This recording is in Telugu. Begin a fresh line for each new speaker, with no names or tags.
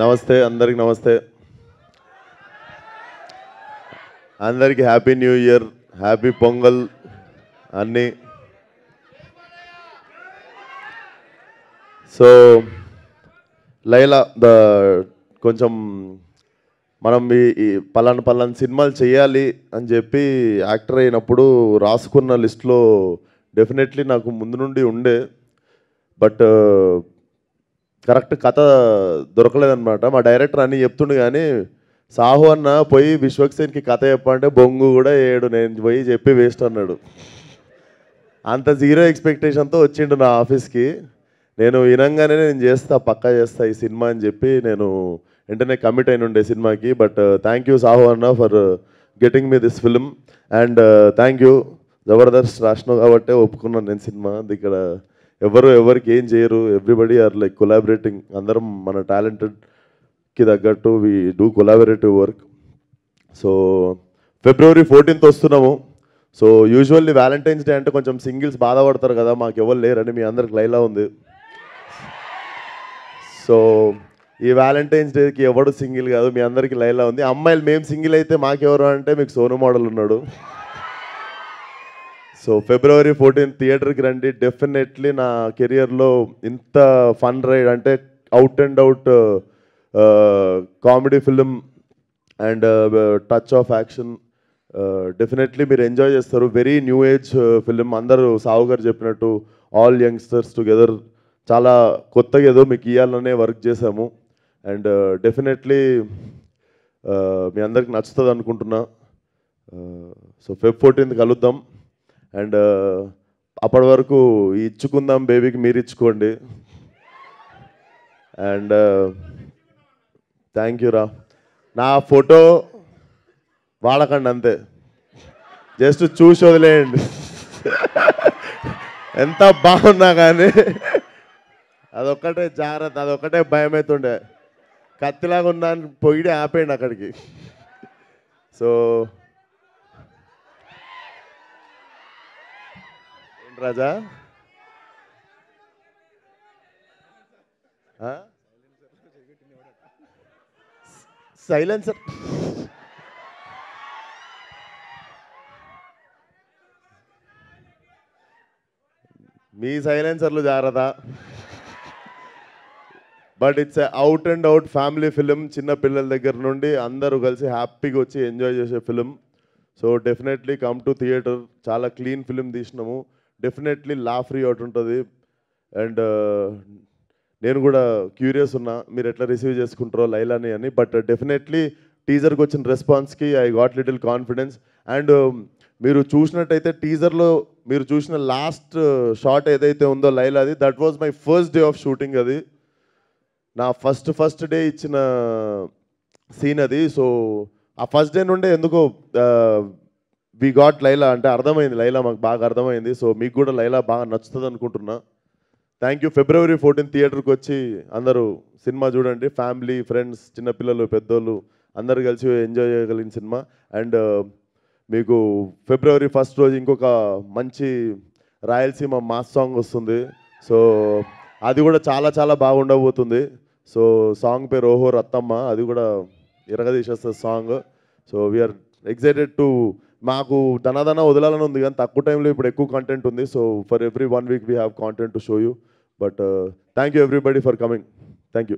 నమస్తే అందరికి నమస్తే అందరికి happy new year happy pongal అన్నీ సో లైలా కొంచెం మనం ఈ పలానా సినిమాలు చేయాలి అని చెప్పి యాక్టర్ అయినప్పుడు రాసుకున్న లిస్ట్లో డెఫినెట్లీ నాకు ముందు నుండి ఉండే బట్ కరెక్ట్ కథ దొరకలేదన్నమాట. మా డైరెక్టర్ అన్నీ చెప్తుండే కానీ సాహు అన్న పోయి విశ్వక్సేన్కి కథ చెప్పంటే బొంగు కూడా ఏడు నేను పోయి చెప్పి వేస్ట్ అన్నాడు. అంత జీరో ఎక్స్పెక్టేషన్తో వచ్చిండు నా ఆఫీస్కి. నేను వినంగానే నేను చేస్తా పక్కా చేస్తా ఈ సినిమా అని చెప్పి నేను వెంటనే కమిట్ అయిన ఉండే సినిమాకి. బట్ థ్యాంక్ యూ సాహు అన్న for getting me this film and thank you జబర్దస్త్ రాసినావు కాబట్టే ఒప్పుకున్నాను నేను సినిమా. ఇక్కడ ఎవరికి ఏం చేయరు, ఎవ్రీబడి ఆర్ లైక్ కొలాబరేటింగ్. అందరం మన టాలెంటెడ్కి తగ్గట్టు we do collaborative work. So February 14th వస్తున్నాము. సో యూజువల్లీ వ్యాలంటైన్స్ డే అంటే కొంచెం సింగిల్స్ బాధపడతారు కదా, మాకు ఎవరు లేరని. మీ అందరికి లైలా ఉంది. సో ఈ వ్యాలంటైన్స్ డేకి ఎవడు సింగిల్ కాదు, మీ అందరికీ లైలా ఉంది. అమ్మాయిలు మేము సింగిల్ అయితే మాకెవరు అంటే మీకు సోను మోడల్ ఉన్నాడు. సో February 14th థియేటర్కి రండి. డెఫినెట్లీ నా కెరియర్లో ఇంత ఫన్ రైడ్ అంటే out and out comedy film and touch of action definitely మీరు ఎంజాయ్ చేస్తారు. Very new age film. అందరూ సావు గారు చెప్పినట్టు ఆల్ యంగ్స్టర్స్ టుగెదర్ చాలా కొత్తగా ఏదో మీకు ఇవ్వాలనే వర్క్ చేశాము. అండ్ డెఫినెట్లీ మీ అందరికి నచ్చుతుంది అనుకుంటున్నా. సో Feb 14th కలుద్దాం. అండ్ అప్పటి వరకు ఇచ్చుకుందాం బేబీకి మీరు ఇచ్చుకోండి. అండ్ థ్యాంక్ యూ రా. నా ఫోటో వాడకండి అంతే, జస్ట్ చూసి వదిలేయండి. ఎంత బాగున్నా కానీ అదొక్కటే జాగ్రత్త, అదొక్కటే భయం అవుతుండే. కత్తిలాగా ఉన్నాను పొయ్యి ఆపేయండి అక్కడికి. సో రాజా సైలెన్సర్ మీ సైలెన్సర్లు జాగ్రత్త. But it's out and out family film. చిన్న పిల్లల దగ్గర నుండి అందరూ కలిసి హ్యాపీగా వచ్చి ఎంజాయ్ చేసే film. So definitely come to theatre. చాలా క్లీన్ ఫిలిం తీసినాము. డెఫినెట్లీ లా ఫ్రీ అవుట్ ఉంటుంది. అండ్ నేను కూడా క్యూరియస్ ఉన్నా మీరు ఎట్లా రిసీవ్ చేసుకుంటారో లైలాని అని. బట్ డెఫినెట్లీ టీజర్కి వచ్చిన రెస్పాన్స్కి I got little confidence. And మీరు చూసినట్టయితే టీజర్లో మీరు చూసిన లాస్ట్ షాట్ ఏదైతే ఉందో లైలాది, that was my first day of shooting. అది నా ఫస్ట్ డే ఇచ్చిన సీన్ అది. సో ఆ ఫస్ట్ డే నుండే ఎందుకో వి గాట్ లైలా అంటే అర్థమైంది. లైలా మాకు బాగా అర్థమైంది. సో మీకు కూడా లైలా బాగా నచ్చుతుంది అనుకుంటున్నా. Thank you. February 14th థియేటర్కి వచ్చి అందరూ సినిమా చూడండి. ఫ్యామిలీ, ఫ్రెండ్స్, చిన్నపిల్లలు, పెద్దోళ్ళు అందరు కలిసి ఎంజాయ్ చేయగలిగిన సినిమా. అండ్ మీకు February 1st రోజు ఇంకొక మంచి రాయలసీమ మాస్ సాంగ్ వస్తుంది. సో అది కూడా చాలా చాలా బాగుండబోతుంది. సో సాంగ్ పేరు ఓహో రత్తమ్మ. అది కూడా ఇరగదీసేస్తుంది song. So we are excited to. మాకు ధనాధన వదలాలని ఉంది కానీ తక్కువ టైంలో ఇప్పుడు ఎక్కువ కంటెంట్ ఉంది. So for every 1 week we have content to show you. But thank you everybody for coming. Thank you.